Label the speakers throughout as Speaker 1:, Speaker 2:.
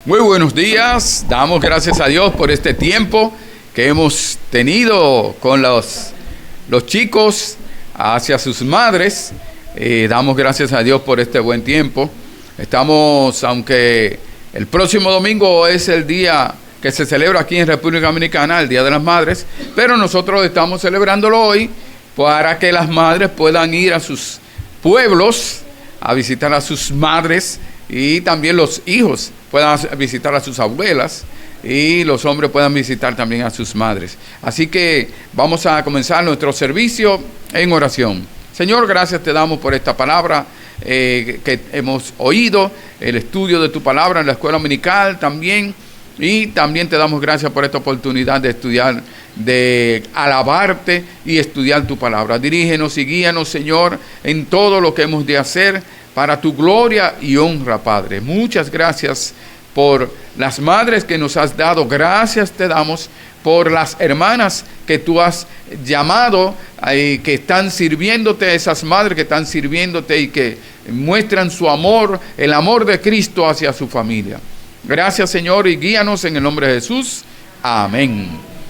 Speaker 1: Muy buenos días, damos gracias a Dios por este tiempo que hemos tenido con los chicos hacia sus madres. Damos gracias a Dios por este buen tiempo. Estamos, aunque el próximo domingo es el día que se celebra aquí en República Dominicana, el Día de las Madres, pero nosotros estamos celebrándolo hoy para que las madres puedan ir a sus pueblos a visitar a sus madres, y también los hijos puedan visitar a sus abuelas y los hombres puedan visitar también a sus madres. Así que vamos a comenzar nuestro servicio en oración. Señor, gracias te damos por esta palabra que hemos oído, el estudio de tu palabra en la escuela dominical también, y también te damos gracias por esta oportunidad de estudiar, de alabarte y estudiar tu palabra. Dirígenos y guíanos, Señor, en todo lo que hemos de hacer para tu gloria y honra, Padre. Muchas gracias por las madres que nos has dado. Gracias te damos por las hermanas que tú has llamado, que están sirviéndote, esas madres que están sirviéndote y que muestran su amor, el amor de Cristo hacia su familia. Gracias, Señor, y guíanos en el nombre de Jesús. Amén.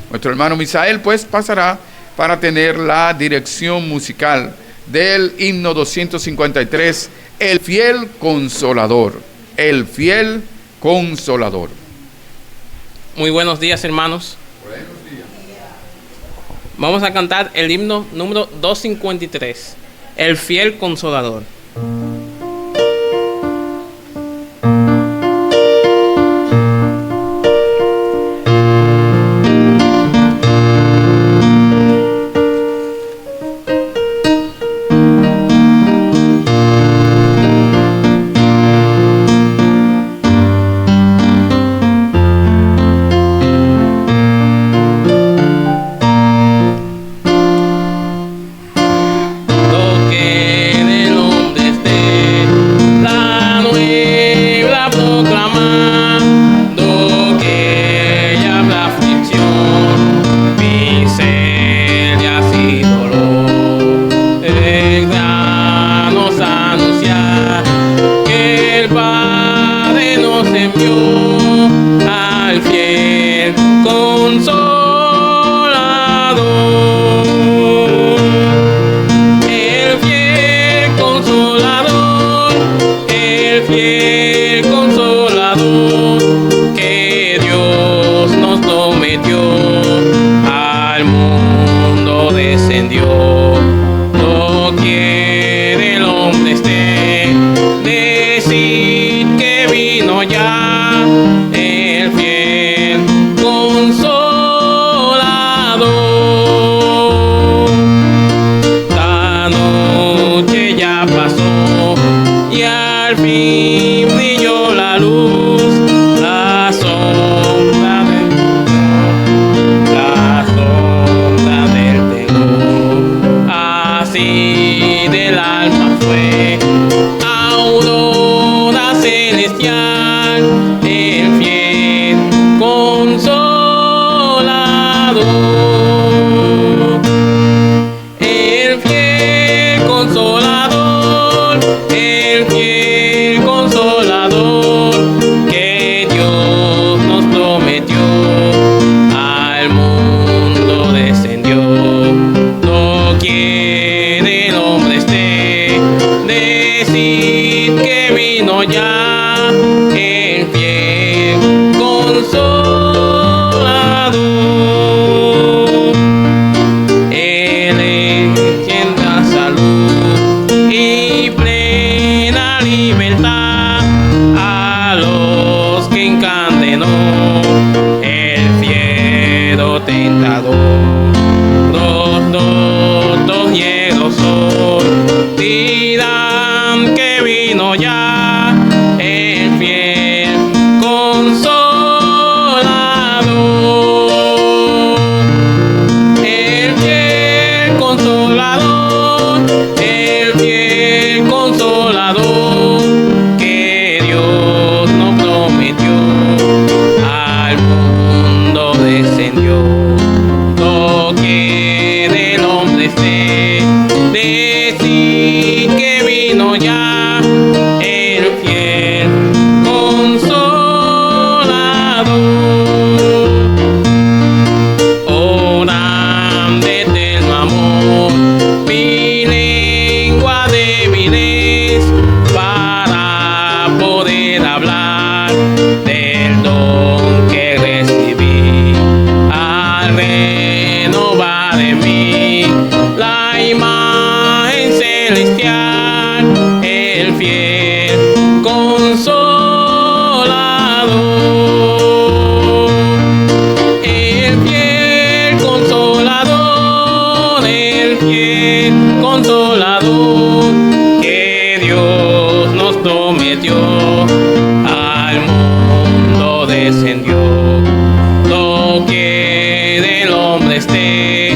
Speaker 1: Nuestro hermano Misael pues pasará para tener la dirección musical del himno 253, El Fiel Consolador. El Fiel Consolador.
Speaker 2: Muy buenos días, hermanos.
Speaker 1: Buenos días.
Speaker 2: Vamos a cantar el himno número 253, El Fiel Consolador.
Speaker 3: Al mundo descendió.
Speaker 2: descendió. Lo que del hombre esté,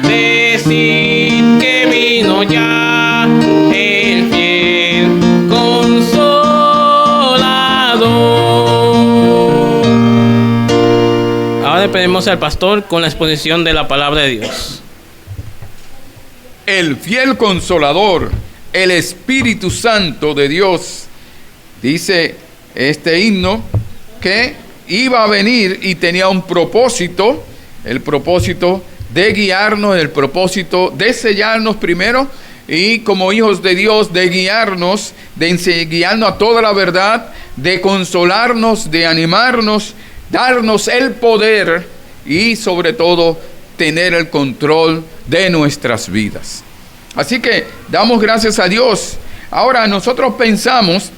Speaker 2: decid que vino ya el fiel Consolador. Ahora pedimos al pastor con la exposición de la palabra de Dios.
Speaker 1: El fiel Consolador, el Espíritu Santo de Dios, dice este himno que iba a venir y tenía un propósito, el propósito de guiarnos, el propósito de sellarnos primero y como hijos de Dios de guiarnos, guiarnos a toda la verdad, de consolarnos, de animarnos, darnos el poder y sobre todo tener el control de nuestras vidas. Así que damos gracias a Dios. Ahora nosotros pensamos,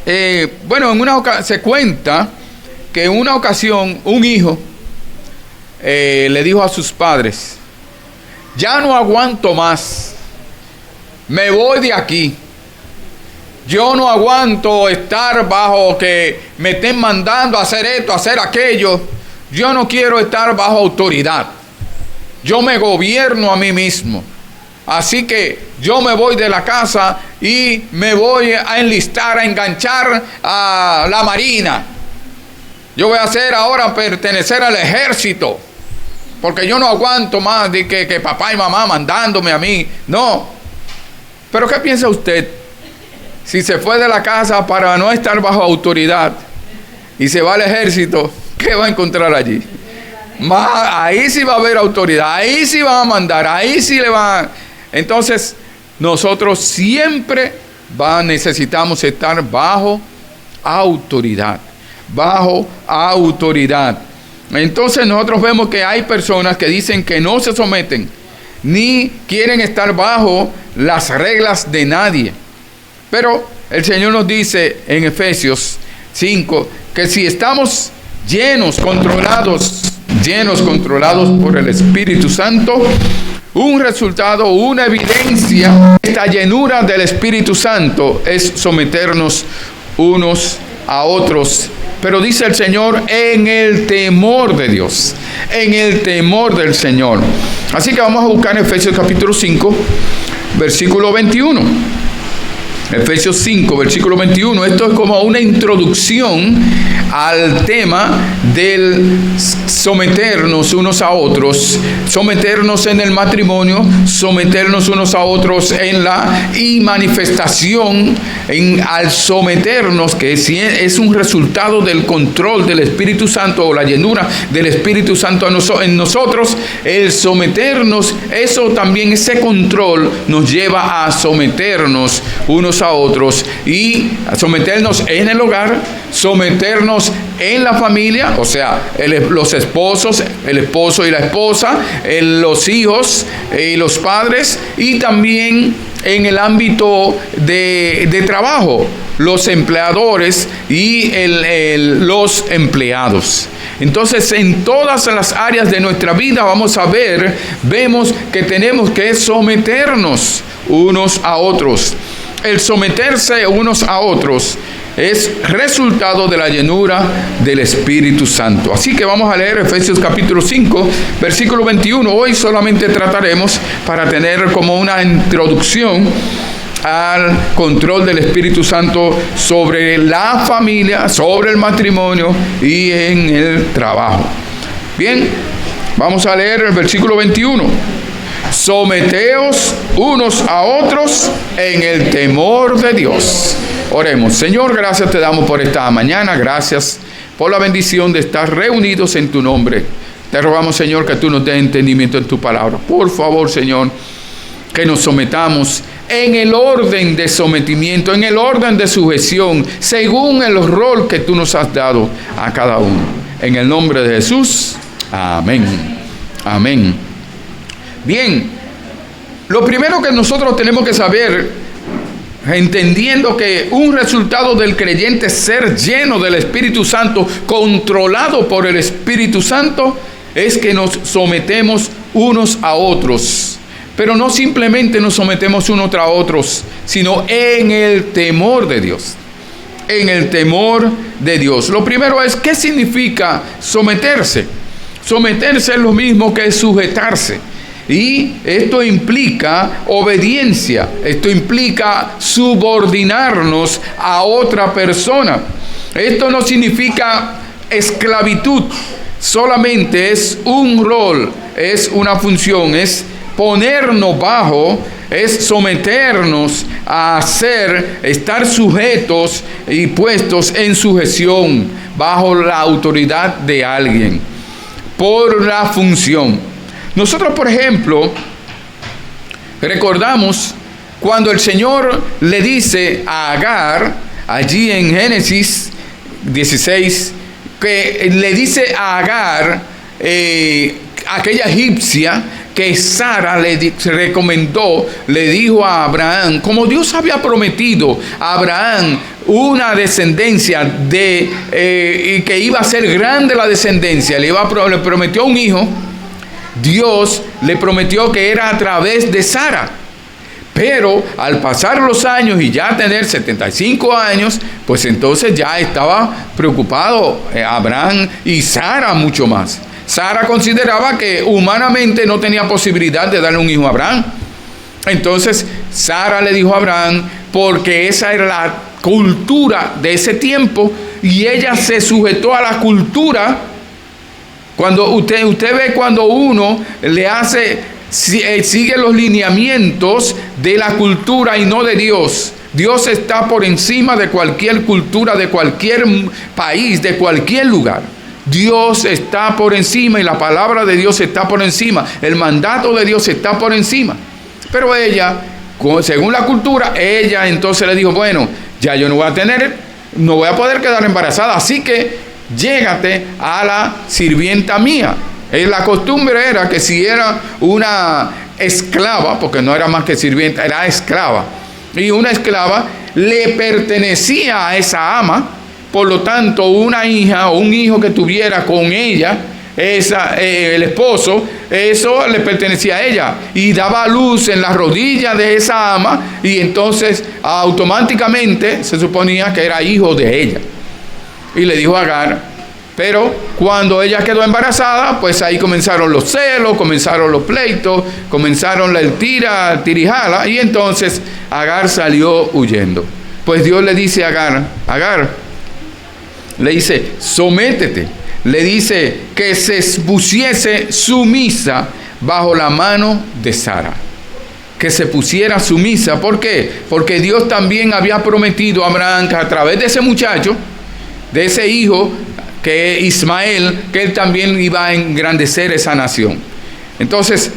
Speaker 1: se cuenta que en una ocasión un hijo le dijo a sus padres: ya no aguanto más, me voy de aquí. Yo no aguanto estar bajo que me estén mandando a hacer esto, a hacer aquello. Yo no quiero estar bajo autoridad. Yo me gobierno a mí mismo. Así que yo me voy de la casa y me voy a enlistar, a enganchar a la marina. Yo voy a pertenecer al ejército. Porque yo no aguanto más de que papá y mamá mandándome a mí. No. Pero ¿qué piensa usted? Si se fue de la casa para no estar bajo autoridad y se va al ejército, ¿qué va a encontrar allí? Ahí sí va a haber autoridad, ahí sí van a mandar, ahí sí le van a... Entonces, nosotros siempre necesitamos estar bajo autoridad, bajo autoridad. Entonces nosotros vemos que hay personas que dicen que no se someten, ni quieren estar bajo las reglas de nadie. Pero el Señor nos dice en Efesios 5 que si estamos llenos, controlados por el Espíritu Santo, un resultado, una evidencia de esta llenura del Espíritu Santo es someternos unos a otros. Pero dice el Señor, en el temor de Dios, en el temor del Señor. Así que vamos a buscar Efesios capítulo 5, versículo 21. Efesios 5, versículo 21. Esto es como una introducción al tema del someternos unos a otros, someternos en el matrimonio, someternos unos a otros en la manifestación, al someternos, que es un resultado del control del Espíritu Santo o la llenura del Espíritu Santo en nosotros. El someternos, eso también, ese control nos lleva a someternos unos a otros y a someternos en el hogar, someternos en la familia, o sea, los esposos, el esposo y la esposa, los hijos y los padres, y también en el ámbito de trabajo, los empleadores y los empleados. Entonces, en todas las áreas de nuestra vida vemos que tenemos que someternos unos a otros. El someterse unos a otros es resultado de la llenura del Espíritu Santo. Así que vamos a leer Efesios capítulo 5, versículo 21. Hoy solamente trataremos para tener como una introducción al control del Espíritu Santo sobre la familia, sobre el matrimonio y en el trabajo. Bien, vamos a leer el versículo 21. Someteos unos a otros en el temor de Dios. Oremos. Señor, gracias te damos por esta mañana. Gracias por la bendición de estar reunidos en tu nombre. Te rogamos, Señor, que tú nos des entendimiento en tu palabra. Por favor, Señor, que nos sometamos en el orden de sometimiento, en el orden de sujeción, según el rol que tú nos has dado a cada uno. En el nombre de Jesús. Amén. Amén. Bien, lo primero que nosotros tenemos que saber, entendiendo que un resultado del creyente es ser lleno del Espíritu Santo, controlado por el Espíritu Santo, es que nos sometemos unos a otros. Pero no simplemente nos sometemos unos a otros, sino en el temor de Dios. en el temor de Dios. Lo primero es, ¿qué significa someterse? Someterse es lo mismo que sujetarse. Y esto implica obediencia, esto implica subordinarnos a otra persona. Esto no significa esclavitud, solamente es un rol, es una función, es ponernos bajo, es someternos a estar sujetos y puestos en sujeción bajo la autoridad de alguien, por la función. Nosotros, por ejemplo, recordamos cuando el Señor le dice a Agar, allí en Génesis 16, que le dice a Agar, aquella egipcia, que Sara le recomendó, le dijo a Abraham, como Dios había prometido a Abraham una descendencia y que iba a ser grande la descendencia, le prometió un hijo. Dios le prometió que era a través de Sara. Pero al pasar los años y ya tener 75 años, pues entonces ya estaba preocupado Abraham y Sara mucho más. Sara consideraba que humanamente no tenía posibilidad de darle un hijo a Abraham. Entonces Sara le dijo a Abraham, porque esa era la cultura de ese tiempo y ella se sujetó a la cultura. Cuando usted ve cuando uno sigue los lineamientos de la cultura y no de Dios. Dios está por encima de cualquier cultura, de cualquier país, de cualquier lugar. Dios está por encima y la palabra de Dios está por encima. El mandato de Dios está por encima. Pero ella, según la cultura, ella entonces le dijo, bueno, ya yo no voy a poder quedar embarazada, así que llégate a la sirvienta mía. La costumbre era que si era una esclava, porque no era más que sirvienta, era esclava, y una esclava le pertenecía a esa ama, por lo tanto una hija o un hijo que tuviera con ella, el esposo, eso le pertenecía a ella, y daba luz en las rodillas de esa ama, y entonces automáticamente se suponía que era hijo de ella. Y le dijo a Agar, pero cuando ella quedó embarazada, pues ahí comenzaron los celos, comenzaron los pleitos, comenzaron el tirijala, y entonces Agar salió huyendo. Pues Dios le dice a Agar, le dice, sométete, le dice que se pusiese sumisa bajo la mano de Sara. Que se pusiera sumisa, ¿por qué? Porque Dios también había prometido a Abraham que a través de ese muchacho, de ese hijo, que Ismael, que él también iba a engrandecer esa nación. Entonces,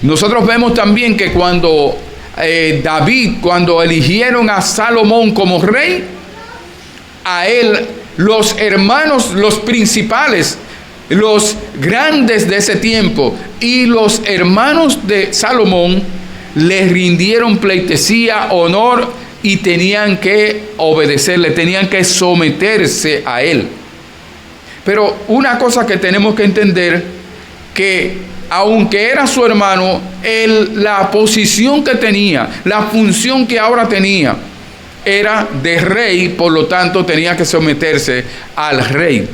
Speaker 1: nosotros vemos también que cuando cuando eligieron a Salomón como rey, a él, los hermanos, los principales, los grandes de ese tiempo, y los hermanos de Salomón, le rindieron pleitesía, honor, y tenían que obedecerle, tenían que someterse a él. Pero una cosa que tenemos que entender, que aunque era su hermano, la posición que tenía, la función que ahora tenía, era de rey, por lo tanto tenía que someterse al rey.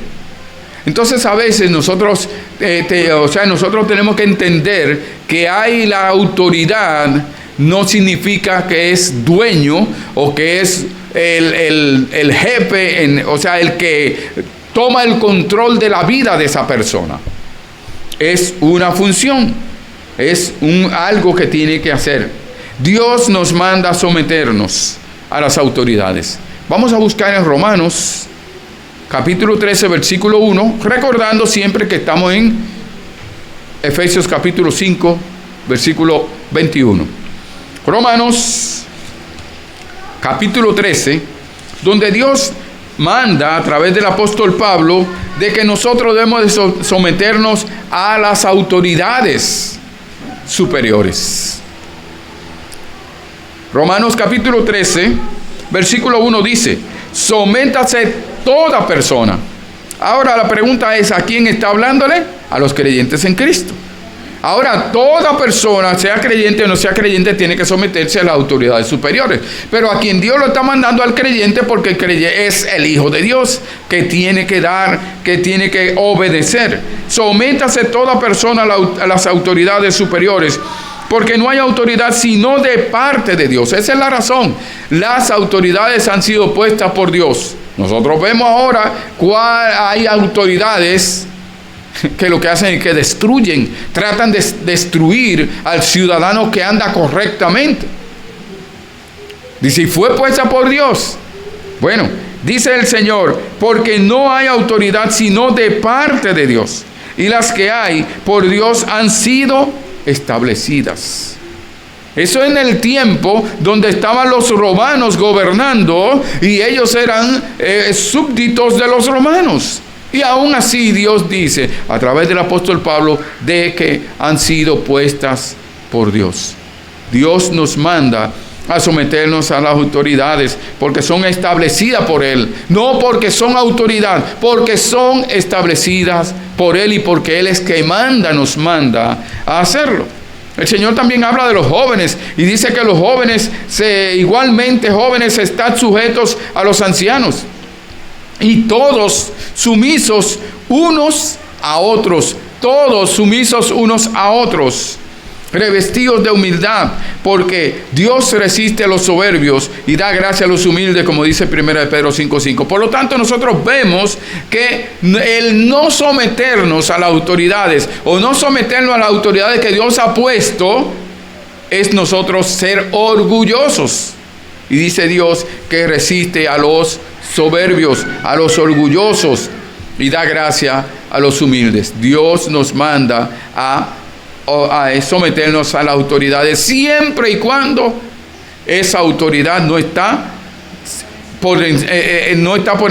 Speaker 1: Entonces a veces nosotros tenemos que entender que hay la autoridad, no significa que es dueño o que es el jefe, el que toma el control de la vida de esa persona. Es una función, es algo que tiene que hacer. Dios nos manda a someternos a las autoridades. Vamos a buscar en Romanos capítulo 13, versículo 1, recordando siempre que estamos en Efesios capítulo 5, versículo 21. Romanos capítulo 13, donde Dios manda a través del apóstol Pablo de que nosotros debemos de someternos a las autoridades superiores. Romanos capítulo 13, versículo 1 dice, sométase toda persona. Ahora la pregunta es, ¿a quién está hablándole? A los creyentes en Cristo. Ahora, toda persona, sea creyente o no sea creyente, tiene que someterse a las autoridades superiores. Pero a quien Dios lo está mandando al creyente, porque el creyente es el Hijo de Dios, que tiene que dar, que tiene que obedecer. Sométase toda persona a las autoridades superiores, porque no hay autoridad sino de parte de Dios. Esa es la razón. Las autoridades han sido puestas por Dios. Nosotros vemos ahora cuál hay autoridades que lo que hacen es que destruyen, tratan de destruir al ciudadano que anda correctamente. Dice, y fue puesta por Dios. Bueno, dice el Señor, porque no hay autoridad sino de parte de Dios, y las que hay por Dios han sido establecidas. Eso en el tiempo donde estaban los romanos gobernando, y ellos eran súbditos de los romanos. Y aún así Dios dice, a través del apóstol Pablo, de que han sido puestas por Dios. Dios nos manda a someternos a las autoridades, porque son establecidas por Él. No porque son autoridad, porque son establecidas por Él, y porque Él es que nos manda a hacerlo. El Señor también habla de los jóvenes, y dice que los jóvenes, igualmente jóvenes, están sujetos a los ancianos. Y todos sumisos unos a otros, todos sumisos unos a otros, revestidos de humildad, porque Dios resiste a los soberbios y da gracia a los humildes, como dice 1 Pedro 5:5. Por lo tanto, nosotros vemos que el no someternos a las autoridades, o no someternos a las autoridades que Dios ha puesto, es nosotros ser orgullosos. Y dice Dios que resiste a los soberbios, a los orgullosos, y da gracia a los humildes. Dios nos manda a someternos a las autoridades, siempre y cuando esa autoridad no está por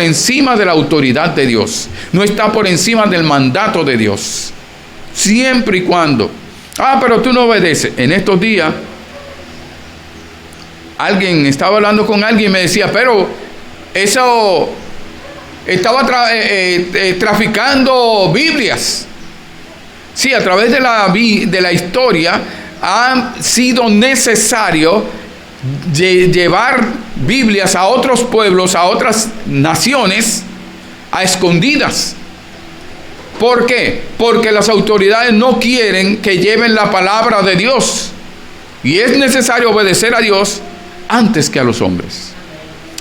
Speaker 1: encima de la autoridad de Dios, no está por encima del mandato de Dios. Siempre y cuando. Pero tú no obedeces. En estos días, estaba hablando con alguien y me decía, pero eso estaba traficando Biblias. Sí, a través de la historia ha sido necesario llevar Biblias a otros pueblos, a otras naciones, a escondidas. ¿Por qué? Porque las autoridades no quieren que lleven la palabra de Dios. Y es necesario obedecer a Dios antes que a los hombres.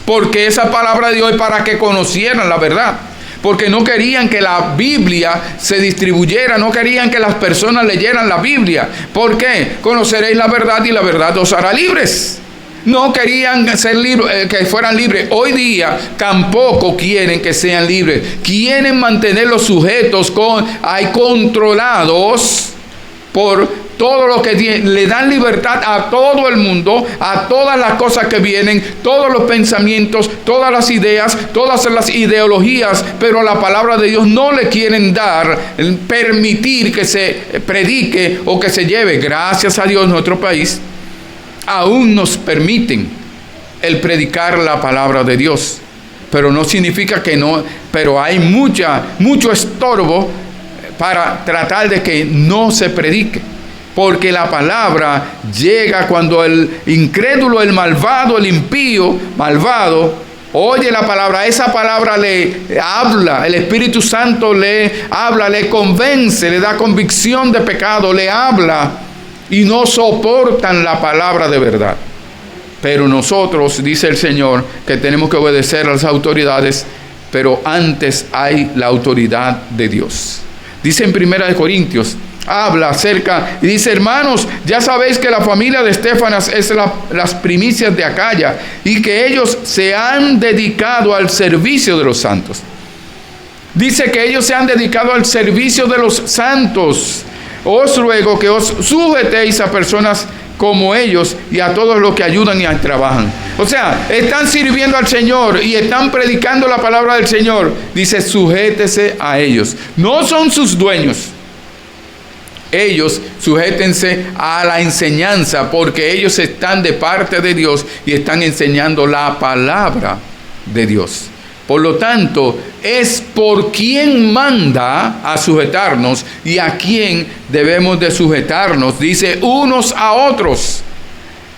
Speaker 1: Porque esa palabra de Dios es para que conocieran la verdad. Porque no querían que la Biblia se distribuyera, no querían que las personas leyeran la Biblia. ¿Por qué? Conoceréis la verdad y la verdad os hará libres. No querían que fueran libres. Hoy día tampoco quieren que sean libres. Quieren mantenerlos sujetos, controlados por todo lo que le dan libertad a todo el mundo, a todas las cosas que vienen, todos los pensamientos, todas las ideas, todas las ideologías, pero la palabra de Dios no le quieren permitir que se predique o que se lleve. Gracias a Dios, nuestro país aún nos permiten el predicar la palabra de Dios, pero no significa que no, pero hay mucho estorbo para tratar de que no se predique. Porque la palabra llega cuando el incrédulo, el malvado, el impío, oye la palabra. Esa palabra le habla, el Espíritu Santo le habla, le convence, le da convicción de pecado, le habla, y no soportan la palabra de verdad. Pero nosotros, dice el Señor, que tenemos que obedecer a las autoridades, pero antes hay la autoridad de Dios. Dice en 1 Corintios, habla acerca y dice: hermanos, ya sabéis que la familia de Estefanas es las primicias de Acaya, y que ellos se han dedicado al servicio de los santos. Dice que ellos se han dedicado al servicio de los santos. Os ruego que os sujetéis a personas como ellos y a todos los que ayudan y trabajan. O sea, están sirviendo al Señor y están predicando la palabra del Señor. Dice: sujétese a ellos. No son sus dueños. Ellos sujétense a la enseñanza, porque ellos están de parte de Dios y están enseñando la palabra de Dios. Por lo tanto, es por quién manda a sujetarnos y a quién debemos de sujetarnos. Dice, unos a otros.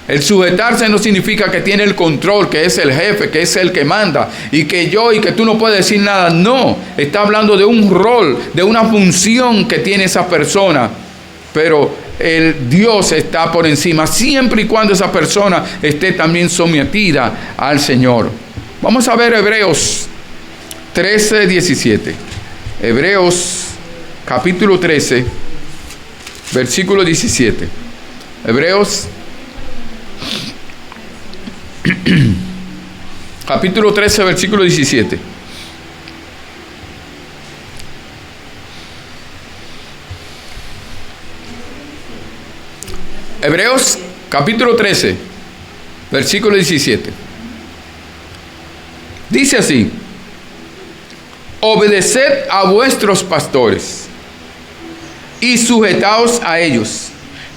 Speaker 1: El sujetarse no significa que tiene el control, que es el jefe, que es el que manda, y que tú no puedes decir nada. No, está hablando de un rol, de una función que tiene esa persona. Pero el Dios está por encima, siempre y cuando esa persona esté también sometida al Señor. Vamos a ver Hebreos 13, 17. Hebreos capítulo 13, versículo 17. Hebreos capítulo 13, versículo 17. Hebreos capítulo 13, versículo 17. Dice así: obedeced a vuestros pastores y sujetaos a ellos,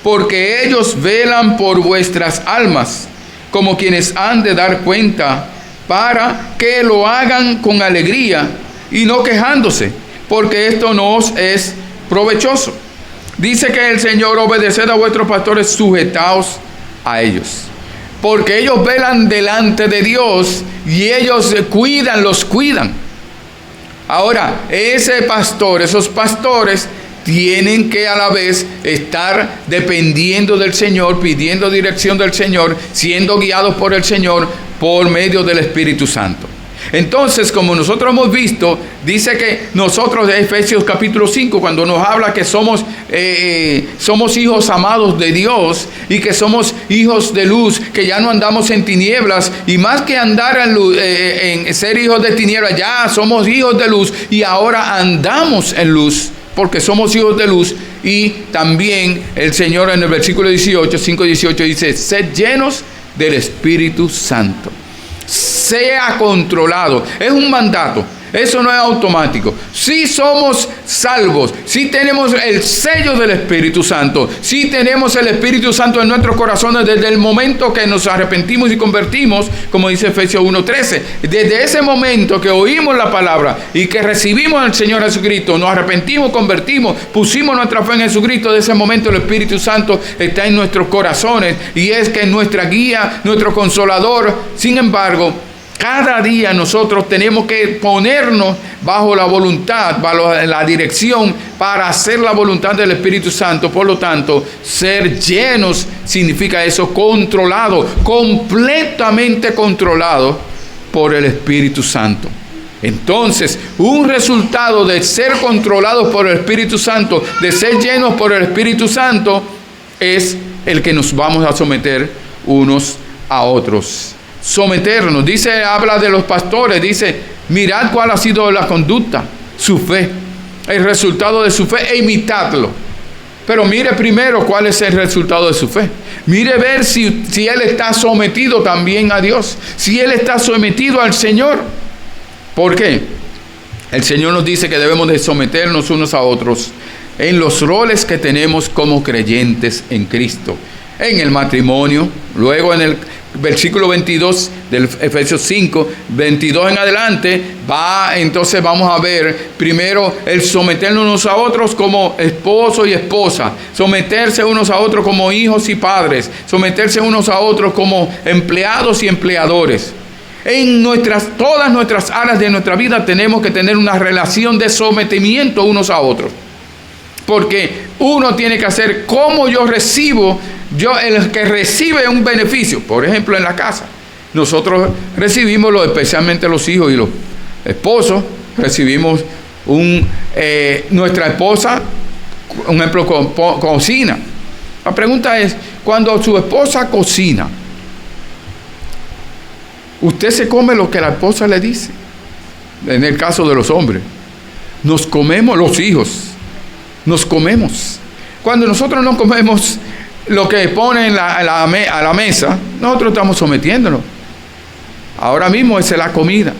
Speaker 1: porque ellos velan por vuestras almas, como quienes han de dar cuenta, para que lo hagan con alegría y no quejándose, porque esto no os es provechoso. Dice que el Señor, obedeced a vuestros pastores, sujetaos a ellos, porque ellos velan delante de Dios y ellos los cuidan. Ahora, esos pastores tienen que a la vez estar dependiendo del Señor, pidiendo dirección del Señor, siendo guiados por el Señor por medio del Espíritu Santo. Entonces, como nosotros hemos visto, dice que nosotros, Efesios capítulo 5, cuando nos habla que somos hijos amados de Dios y que somos hijos de luz, que ya no andamos en tinieblas, y más que andar en luz, en ser hijos de tinieblas, ya somos hijos de luz y ahora andamos en luz, porque somos hijos de luz. Y también el Señor en el versículo 5:18 dice, sed llenos del Espíritu Santo. Sea controlado. Es un mandato. Eso no es automático. Si somos salvos, si tenemos el sello del Espíritu Santo, si tenemos el Espíritu Santo en nuestros corazones desde el momento que nos arrepentimos y convertimos, como dice Efesios 1:13, desde ese momento que oímos la palabra y que recibimos al Señor Jesucristo, nos arrepentimos, convertimos, pusimos nuestra fe en Jesucristo, de ese momento el Espíritu Santo está en nuestros corazones y es que es nuestra guía, nuestro consolador. Sin embargo, cada día nosotros tenemos que ponernos bajo la voluntad, bajo la dirección para hacer la voluntad del Espíritu Santo. Por lo tanto, ser llenos significa eso, controlado, completamente controlado por el Espíritu Santo. Entonces, un resultado de ser controlados por el Espíritu Santo, de ser llenos por el Espíritu Santo, es el que nos vamos a someter unos a otros. Someternos, habla de los pastores, dice, mirad cuál ha sido la conducta, su fe, el resultado de su fe, e imitadlo. Pero mire primero cuál es el resultado de su fe. Mire ver si él está sometido también a Dios, si él está sometido al Señor. ¿Por qué? El Señor nos dice que debemos de someternos unos a otros en los roles que tenemos como creyentes en Cristo. En el matrimonio, luego en el versículo 22 del Efesios 5, 22 en adelante, entonces vamos a ver primero el someternos unos a otros como esposo y esposa, someterse unos a otros como hijos y padres, someterse unos a otros como empleados y empleadores. En todas nuestras áreas de nuestra vida tenemos que tener una relación de sometimiento unos a otros, porque uno tiene que hacer como yo recibo. El que recibe un beneficio, por ejemplo en la casa, nosotros recibimos, especialmente los hijos y los esposos, recibimos nuestra esposa, un ejemplo, cocina. La pregunta es, cuando su esposa cocina, ¿usted se come lo que la esposa le dice? En el caso de los hombres, nos comemos, los hijos, nos comemos. Cuando nosotros no comemos lo que ponen a la mesa, nosotros estamos sometiéndonos. Ahora mismo esa es la comida.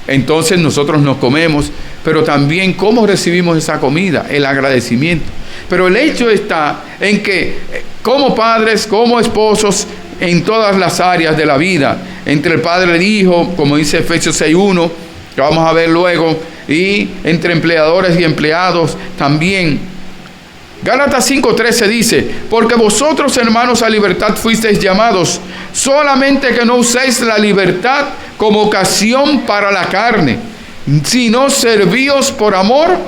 Speaker 1: Entonces nosotros nos comemos, pero también cómo recibimos esa comida, el agradecimiento. Pero el hecho está en que como padres, como esposos, en todas las áreas de la vida, entre el padre y el hijo, como dice Efesios 6:1, que vamos a ver luego, y entre empleadores y empleados también. Gálatas 5:13 dice: porque vosotros, hermanos, a libertad fuisteis llamados, solamente que no uséis la libertad como ocasión para la carne, sino servíos por amor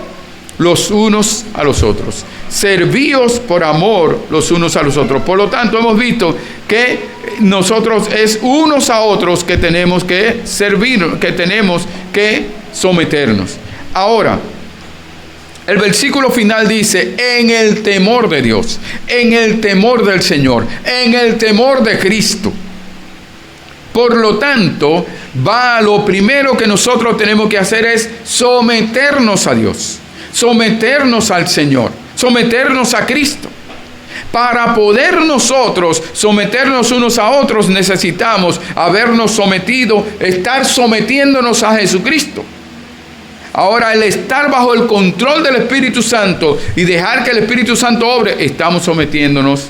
Speaker 1: los unos a los otros. Servíos por amor los unos a los otros. Por lo tanto, hemos visto que nosotros es unos a otros que tenemos que servir, que tenemos que someternos. Ahora, el versículo final dice: en el temor de Dios, en el temor del Señor, en el temor de Cristo. Por lo tanto, lo primero que nosotros tenemos que hacer es someternos a Dios, someternos al Señor, someternos a Cristo. Para poder nosotros someternos unos a otros, necesitamos habernos sometido, estar sometiéndonos a Jesucristo. Ahora, el estar bajo el control del Espíritu Santo y dejar que el Espíritu Santo obre, estamos sometiéndonos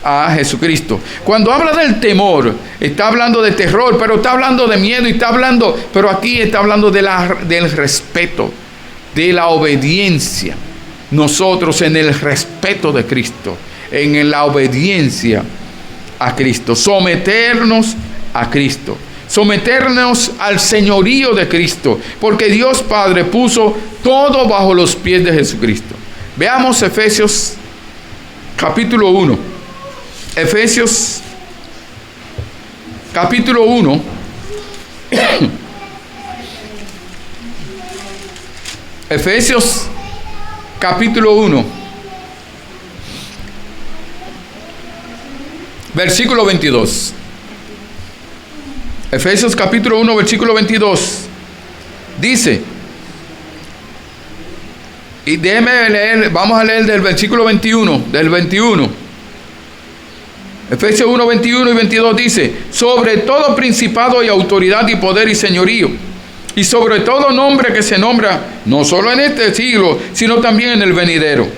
Speaker 1: a Jesucristo. Cuando habla del temor, está hablando de terror, pero está hablando de miedo, y pero aquí está hablando del respeto, de la obediencia. Nosotros en el respeto de Cristo, en la obediencia a Cristo, someternos a Cristo, someternos al señorío de Cristo, porque Dios Padre puso todo bajo los pies de Jesucristo. Veamos Efesios capítulo 1. Efesios capítulo 1. Efesios capítulo 1, versículo 22. Efesios capítulo 1, versículo 22. Dice, y déjeme leer, vamos a leer del versículo 21, del 21. Efesios 1, 21 y 22 dice: sobre todo principado y autoridad y poder y señorío, y sobre todo nombre que se nombra no solo en este siglo, sino también en el venidero.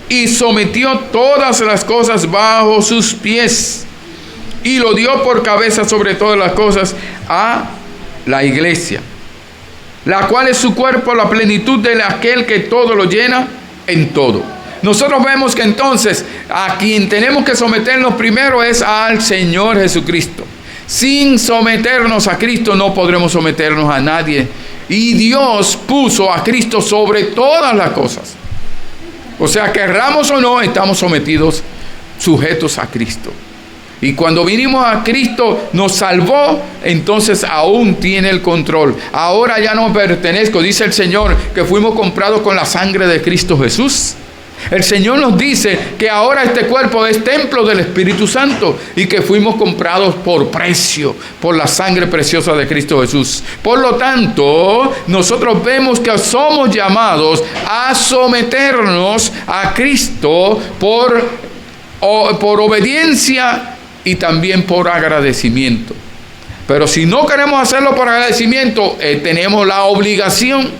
Speaker 1: Y sometió todas las cosas bajo sus pies, y lo dio por cabeza sobre todas las cosas a la iglesia, la cual es su cuerpo, la plenitud de aquel que todo lo llena en todo. Nosotros vemos que entonces a quien tenemos que someternos primero es al Señor Jesucristo. Sin someternos a Cristo no podremos someternos a nadie. Y Dios puso a Cristo sobre todas las cosas. O sea, querramos o no, estamos sometidos, sujetos a Cristo. Y cuando vinimos a Cristo, nos salvó, entonces aún tiene el control. Ahora ya no pertenezco, dice el Señor, que fuimos comprados con la sangre de Cristo Jesús. El Señor nos dice que ahora este cuerpo es templo del Espíritu Santo y que fuimos comprados por precio, por la sangre preciosa de Cristo Jesús. Por lo tanto, nosotros vemos que somos llamados a someternos a Cristo por obediencia y también por agradecimiento. Pero si no queremos hacerlo por agradecimiento, tenemos la obligación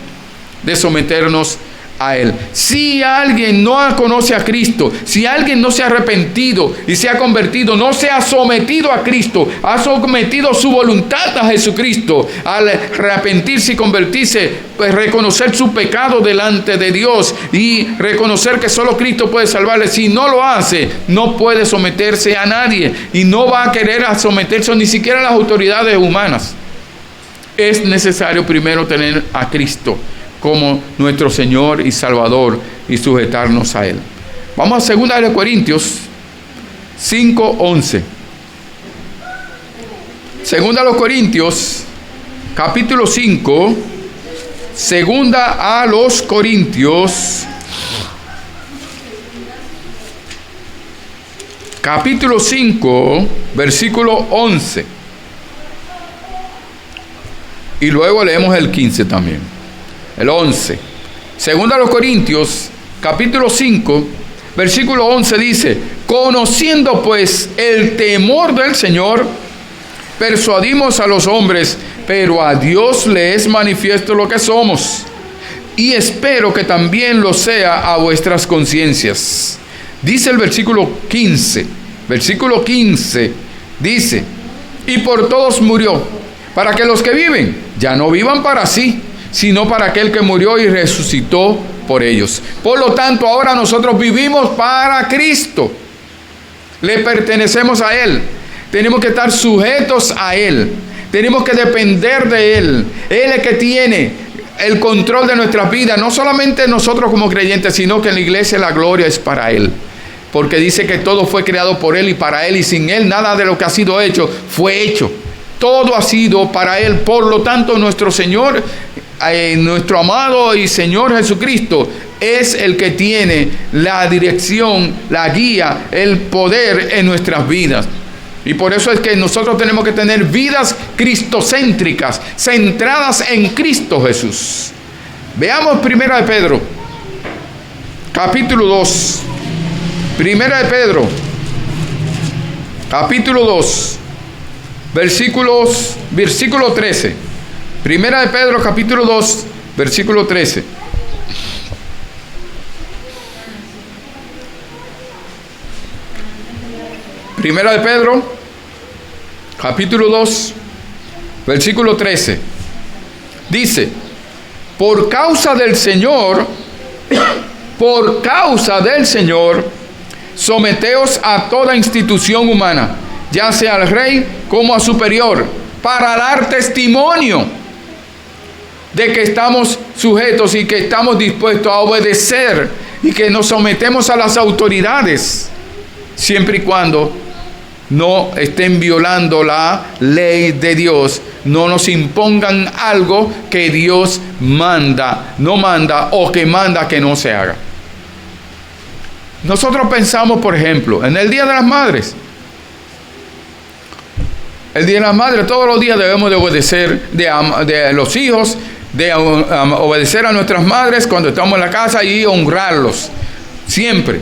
Speaker 1: de someternos a Él. Si alguien no conoce a Cristo, si alguien no se ha arrepentido y se ha convertido, no se ha sometido a Cristo, ha sometido su voluntad a Jesucristo, al arrepentirse y convertirse, pues reconocer su pecado delante de Dios y reconocer que solo Cristo puede salvarle. Si no lo hace, no puede someterse a nadie y no va a querer someterse ni siquiera a las autoridades humanas. Es necesario primero tener a Cristo como nuestro Señor y Salvador y sujetarnos a Él. Vamos a 2 de Corintios 5:11. 2 de los Corintios capítulo 5. 2 a los Corintios capítulo 5 versículo 11. Y luego leemos el 15 también. El 11. Segunda a los Corintios, capítulo 5, versículo 11 dice: conociendo pues el temor del Señor, persuadimos a los hombres, pero a Dios le es manifiesto lo que somos, y espero que también lo sea a vuestras conciencias. Dice el versículo 15. Versículo 15 dice: y por todos murió, para que los que viven ya no vivan para sí, sino para aquel que murió y resucitó por ellos. Por lo tanto, ahora nosotros vivimos para Cristo. Le pertenecemos a Él. Tenemos que estar sujetos a Él. Tenemos que depender de Él. Él es el que tiene el control de nuestras vidas. No solamente nosotros como creyentes, sino que en la iglesia la gloria es para Él. Porque dice que todo fue creado por Él y para Él. Y sin Él nada de lo que ha sido hecho fue hecho. Todo ha sido para Él. Por lo tanto, nuestro Señor, nuestro amado y Señor Jesucristo, es el que tiene la dirección, la guía, el poder en nuestras vidas. Y por eso es que nosotros tenemos que tener vidas cristocéntricas, centradas en Cristo Jesús. Veamos 1 de Pedro, capítulo 2. 1 de Pedro, capítulo 2, versículo 13. 1 de Pedro, capítulo 2, versículo 13. Primera de Pedro, capítulo 2, versículo 13. Dice: por causa del Señor, someteos a toda institución humana, ya sea al rey como a superior, para dar testimonio de que estamos sujetos y que estamos dispuestos a obedecer y que nos sometemos a las autoridades, siempre y cuando no estén violando la ley de Dios, no nos impongan algo que Dios no manda o que manda que no se haga. Nosotros pensamos, por ejemplo, en el Día de las Madres. El Día de las Madres, todos los días debemos de obedecer de los hijos, de obedecer a nuestras madres cuando estamos en la casa y honrarlos, siempre.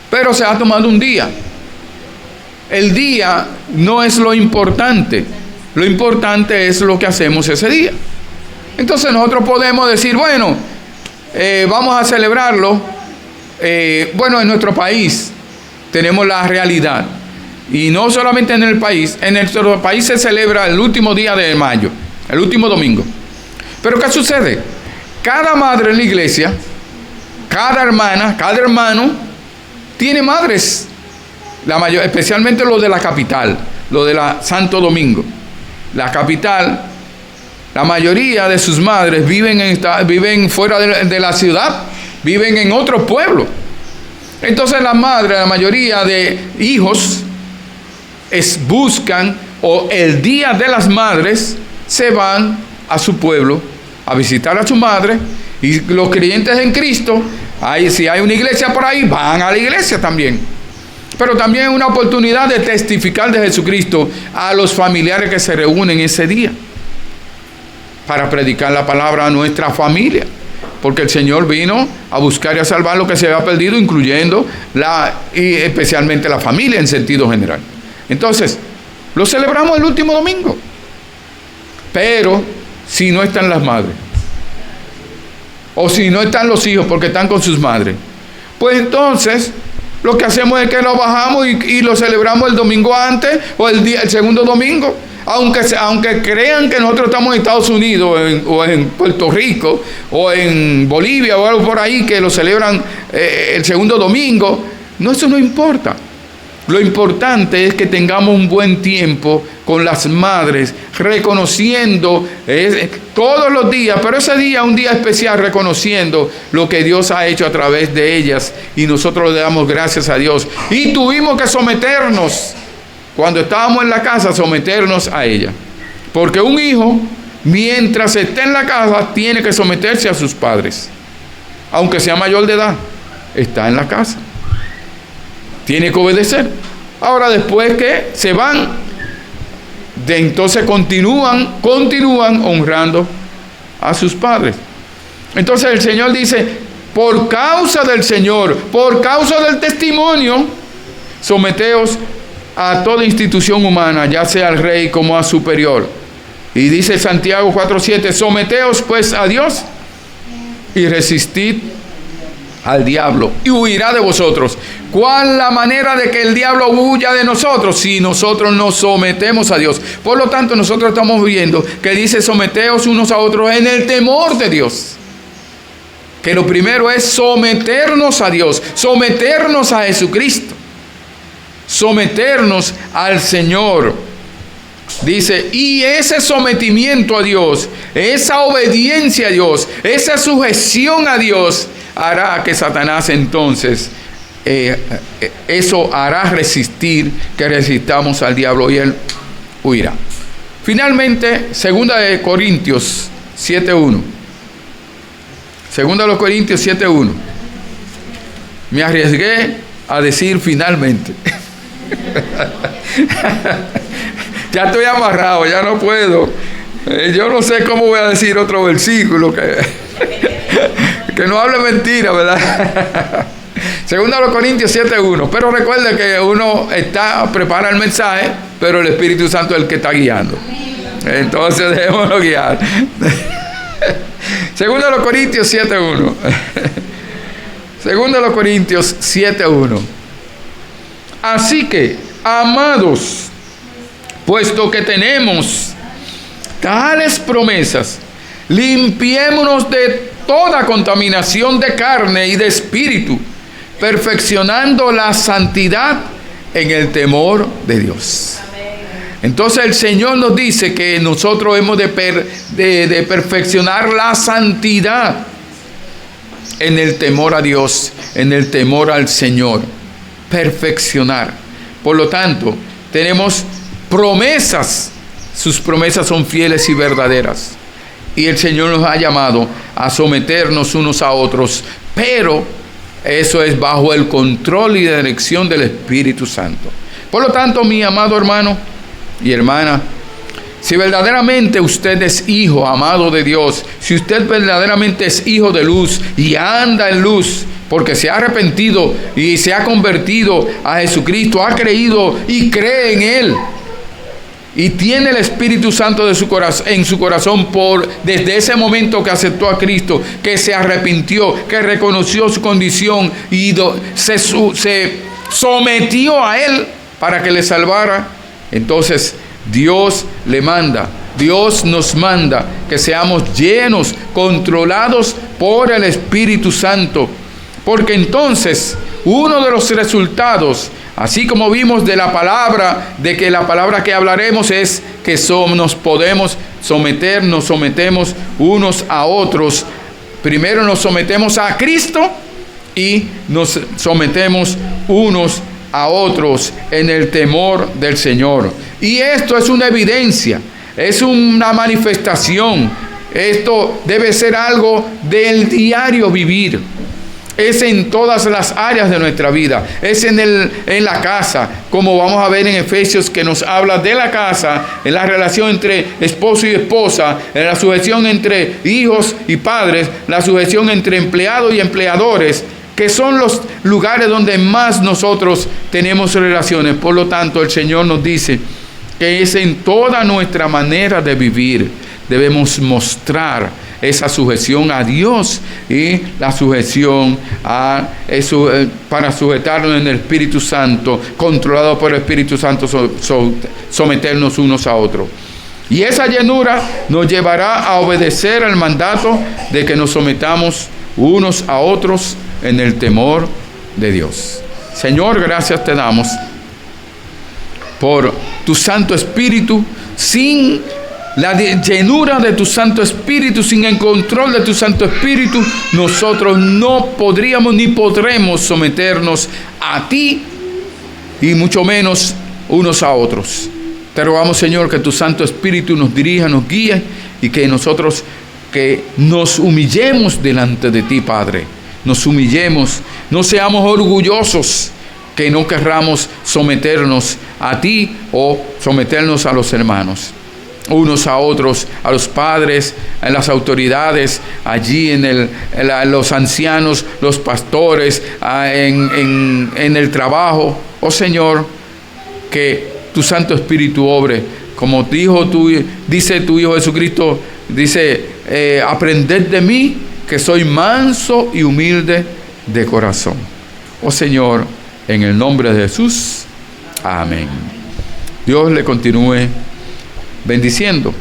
Speaker 1: Pero se ha tomado un día. El día no es lo importante es lo que hacemos ese día. Entonces nosotros podemos decir, bueno, vamos a celebrarlo. Bueno, en nuestro país tenemos la realidad, y no solamente en nuestro país se celebra el último día de mayo, el último domingo. Pero ¿qué sucede? Cada madre en la iglesia, cada hermana, cada hermano tiene madres, especialmente los de la capital, los de la Santo Domingo. La capital, la mayoría de sus madres viven fuera de la ciudad, viven en otro pueblo. Entonces las madres, la mayoría de hijos, buscan, o el Día de las Madres, se van a su pueblo a visitar a su madre. Y los creyentes en Cristo, si hay una iglesia por ahí, van a la iglesia también. Pero también es una oportunidad de testificar de Jesucristo a los familiares que se reúnen ese día para predicar la palabra a nuestra familia. Porque el Señor vino a buscar y a salvar lo que se había perdido, incluyendo y especialmente la familia en sentido general. Entonces, lo celebramos el último domingo. Pero si no están las madres, o si no están los hijos porque están con sus madres, pues entonces lo que hacemos es que lo bajamos y lo celebramos el domingo antes o el segundo domingo. Aunque crean que nosotros estamos en Estados Unidos o en Puerto Rico o en Bolivia o algo por ahí que lo celebran el segundo domingo, eso no importa. Lo importante es que tengamos un buen tiempo con las madres, reconociendo todos los días, pero ese día, un día especial, reconociendo lo que Dios ha hecho a través de ellas, y nosotros le damos gracias a Dios. Y tuvimos que someternos, cuando estábamos en la casa, someternos a ella, porque un hijo, mientras esté en la casa, tiene que someterse a sus padres, aunque sea mayor de edad, está en la casa, tiene que obedecer. Ahora, después que se van, entonces continúan honrando a sus padres. Entonces el Señor dice, por causa del Señor, por causa del testimonio, someteos a toda institución humana, ya sea al rey como a superior. Y dice Santiago 4:7, someteos pues a Dios y resistid al diablo y huirá de vosotros. ¿Cuál la manera de que el diablo huya de nosotros? Si nosotros nos sometemos a Dios. Por lo tanto, nosotros estamos viendo que dice: someteos unos a otros en el temor de Dios. Que lo primero es someternos a Dios, someternos a Jesucristo, someternos al Señor. Dice, y ese sometimiento a Dios, esa obediencia a Dios, esa sujeción a Dios, hará que Satanás entonces, eso hará resistir, que resistamos al diablo y él huirá. Finalmente, 2 Corintios 7:1. 2 Corintios 7:1. Me arriesgué a decir finalmente. Ya estoy amarrado, ya no puedo. Yo no sé cómo voy a decir otro versículo que no hable mentira, ¿verdad? 2 Corintios 7:1. Pero recuerde que uno prepara el mensaje, pero el Espíritu Santo es el que está guiando. Entonces dejémoslo guiar. 2 Corintios 7:1. 2 Corintios 7:1. Así que, amados, puesto que tenemos tales promesas, limpiémonos de toda contaminación de carne y de espíritu, perfeccionando la santidad en el temor de Dios. Entonces el Señor nos dice que nosotros hemos de perfeccionar la santidad en el temor a Dios, en el temor al Señor. Perfeccionar. Por lo tanto, tenemos promesas. Sus promesas son fieles y verdaderas. Y el Señor nos ha llamado a someternos unos a otros, pero eso es bajo el control y dirección del Espíritu Santo. Por lo tanto, mi amado hermano y hermana, si verdaderamente usted es hijo amado de Dios, si usted verdaderamente es hijo de luz y anda en luz, porque se ha arrepentido y se ha convertido a Jesucristo, ha creído y cree en Él, y tiene el Espíritu Santo en su corazón desde ese momento que aceptó a Cristo, que se arrepintió, que reconoció su condición y se sometió a Él para que le salvara, entonces Dios le manda, Dios nos manda que seamos llenos, controlados por el Espíritu Santo, porque entonces uno de los resultados, así como vimos de la palabra, de que la palabra que hablaremos es que nos podemos someter, nos sometemos unos a otros. Primero nos sometemos a Cristo y nos sometemos unos a otros en el temor del Señor. Y esto es una evidencia, es una manifestación. Esto debe ser algo del diario vivir. Es en todas las áreas de nuestra vida. Es en la casa, como vamos a ver en Efesios, que nos habla de la casa, en la relación entre esposo y esposa, en la sujeción entre hijos y padres, la sujeción entre empleados y empleadores, que son los lugares donde más nosotros tenemos relaciones. Por lo tanto, el Señor nos dice que es en toda nuestra manera de vivir. Debemos mostrar esa sujeción a Dios y la sujeción para sujetarnos en el Espíritu Santo, controlado por el Espíritu Santo, someternos unos a otros. Y esa llenura nos llevará a obedecer al mandato de que nos sometamos unos a otros en el temor de Dios. Señor, gracias te damos por tu Santo Espíritu. Sin la llenura de tu Santo Espíritu, sin el control de tu Santo Espíritu, nosotros no podríamos ni podremos someternos a ti y mucho menos unos a otros. Te rogamos, Señor, que tu Santo Espíritu nos dirija, nos guíe y que nosotros nos humillemos delante de ti, Padre. Nos humillemos, no seamos orgullosos, que no querramos someternos a ti o someternos a los hermanos, unos a otros, a los padres, a las autoridades, allí en los ancianos, los pastores, en el trabajo. Oh Señor, que tu Santo Espíritu obre, como dice tu Hijo Jesucristo, dice, aprended de mí, que soy manso y humilde de corazón. Oh Señor, en el nombre de Jesús. Amén. Dios le continúe bendiciendo.